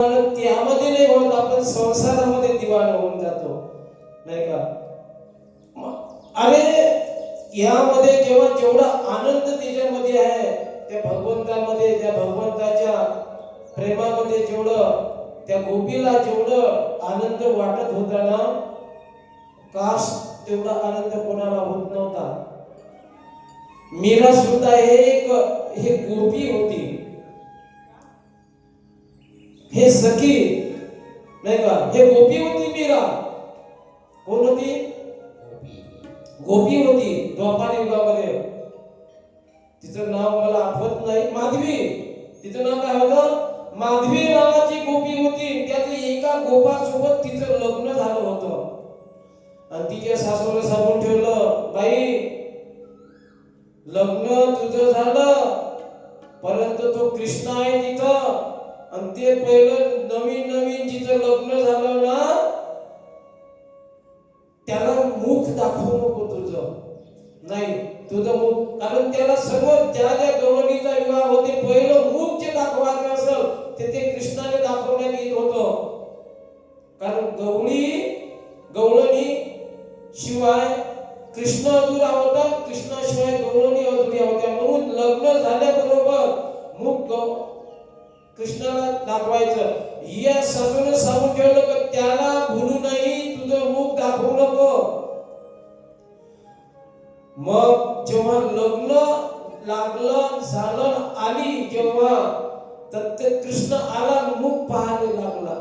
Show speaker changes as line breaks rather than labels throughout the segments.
त्यामध्ये नाही होत, आपण संसारामध्ये दिवाण होऊन जातो, नाही का? अरे यामध्ये जेवढा आनंद त्याच्यामध्ये आहे, त्या भगवंतामध्ये, त्या भगवंताच्या प्रेमामध्ये जेवढं त्या गोपीला जेवढं आनंद वाटत होता ना, काश तेवढा आनंद कोणाला होत नव्हता. मीरा सुद्धा हे गोपी होती, हे सखी, नाही का? हे गोपी होती. मीरा कोण होती? गोपी होती द्वापार युगामध्ये. तिचं नाव मला आठवत नाही. माधवी, तिचं नाव काय होतं? माधवी नावाची गोपी होती. त्याच्या एका गोपासोबत तिचं लग्न झालं होतं आणि तिच्या सासूला सांगून ठेवलं, बाई लग्न तुझं झालं, परंतु तो कृष्ण आहे तिथं, आणि ते पहिलं नवीन जिथं लग्न झालं ना, त्याला मुख दाखवू नको तुझं. नाही, तुझं मुख, कारण त्याला सर्व ज्या गवळणीचा विवाह होते, पहिलं मुख जे दाखवायचं असेल ते कृष्णाने दाखवण्यात येत होतं. कारण गवळणी शिवाय कृष्ण अधुरा होता, कृष्णाशिवाय गवळणी अधुऱ्या होत्या. म्हणून लग्न झाल्याबरोबर मुख कृष्णाला दाखवायचं. या सासूने सांगून ठेवलं की त्याला भूलू नाही, तुझं मुख दाखवू नको. मग जेव्हा लग्न लागलं, झालं, आली जेव्हा, तर ते कृष्ण आला, मुख पाहायला लागला,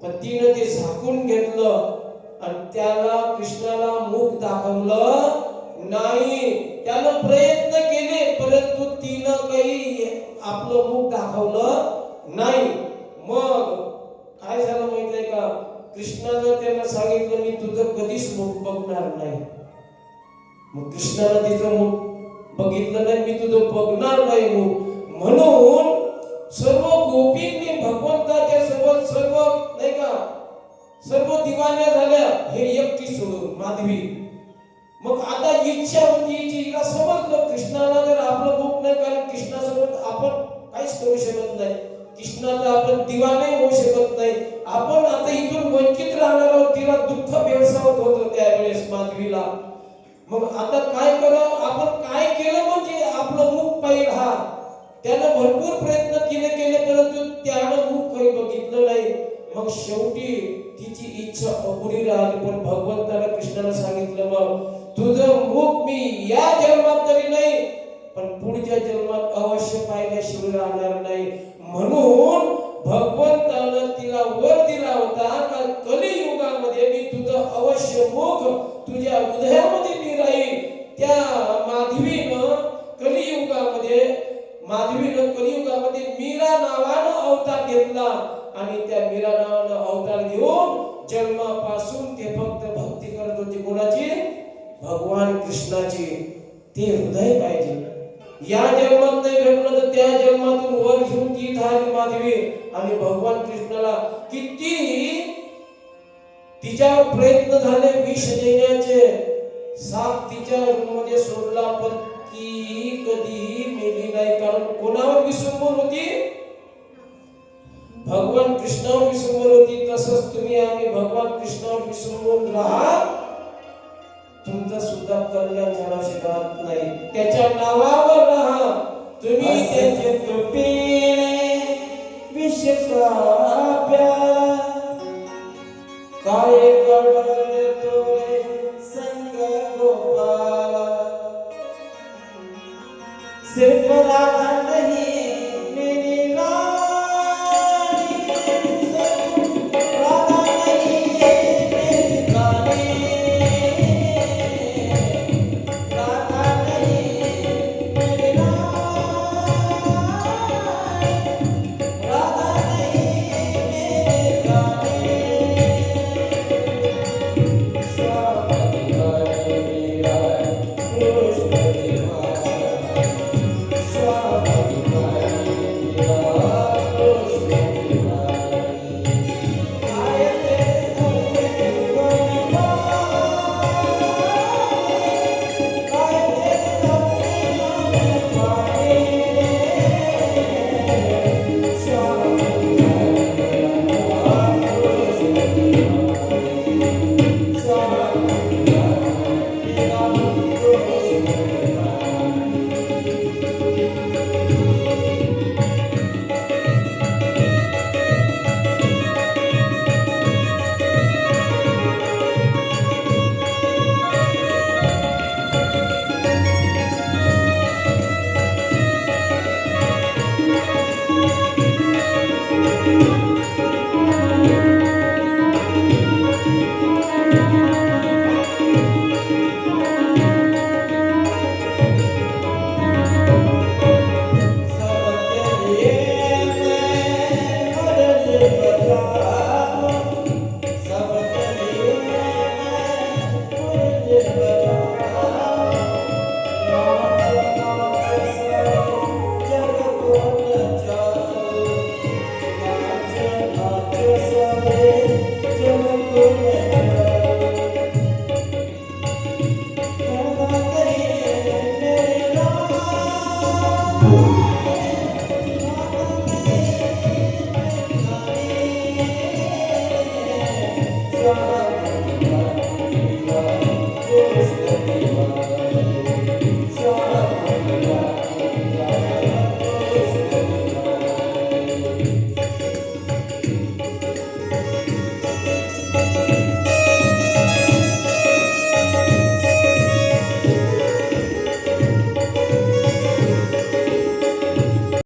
पण तिने ते झाकून घेतलं आणि त्याला कृष्णाला मुख दाखवलं नाही. त्यानं प्रयत्न केले, परंतु तिनं काही आपलं मुख दाखवलं नाही. मग काय झालं माहित आहे का? कृष्णानं त्यांना सांगितलं, मी तुझं कधीच मुख बघणार नाही. मग कृष्णानं तिचं मुख बघितलं नाही, मी तुझं बघणार नाही मुख. म्हणून सर्व गोपींनी भगवंताच्या सोबत सर्व, नाही का, सर्व दिवाण्या झाल्या, हे एकटी सोडून माधवी. मग आता इच्छा होती, हिला समजलं कृष्णाला जर आपलं मुख नाही, कारण कृष्णासोबत आपण काहीच करू शकत नाही, कृष्णाचा आपण दिवाने होऊ शकत नाही, आपण आता इथून वंचित राहणार आहोत. तिला दुःख भेडसावत होतं त्यावेळेस माधवीला. मग आता काय करावं, आपण काय केलं म्हणजे आपलं मुख पाहिजे. हा, त्यानं भरपूर प्रयत्न केले, परंतु त्यानं मुख काही बघितलं नाही. मग शेवटी तिची इच्छा अपुरी राहिली. पण भगवंताला कृष्णाला सांगितलं, मग तुझं मुख मी या जन्मात तरी नाही, पण पुढच्या जन्मात अवश्य पाहिल्याशिवाय राहणार नाही. म्हणून भगवंतानं तिला वर दिला होता का कलियुगामध्ये मी तुझं अवश्य मुख तुझ्या हृदयामध्ये मी राहील. त्या माधवीनं कलियुगामध्ये मीरा नावानं अवतार घेतला आणि त्या मीरा नावानं अवतार घेऊन जन्मापासून ते फक्त भक्ती करत होती. कोणाची? भगवान कृष्णाची. ते हृदय पाहिजे. या जन्मात नाही भेटलं तर त्या जन्मातून वर घेऊन ती झाली माधवी. आणि भगवान कृष्णाला किती तिच्यावर प्रयत्न झाले विष देण्याचे, साप तिच्या रूममध्ये सोडला, पण ती कधीही मेली नाही. कारण कोणावर विसंबून होती? भगवान कृष्णावर विसंबून होती. तसंच तुम्ही आम्ही भगवान कृष्णावर विसंबून राहा, तुमचं सुद्धा कल्याण झाल्याशिवाय नाही. त्याच्या नावावर राहा. तुम्ही त्याचे कृपेने विष का प्याला, काय करतोय संग गोपाला, सिर्फ राधा नहीं मेरी रानी, राधा नहीं मेरी रानी, राधा नहीं मेरी रानी, राधा नहीं मेरी Thank you.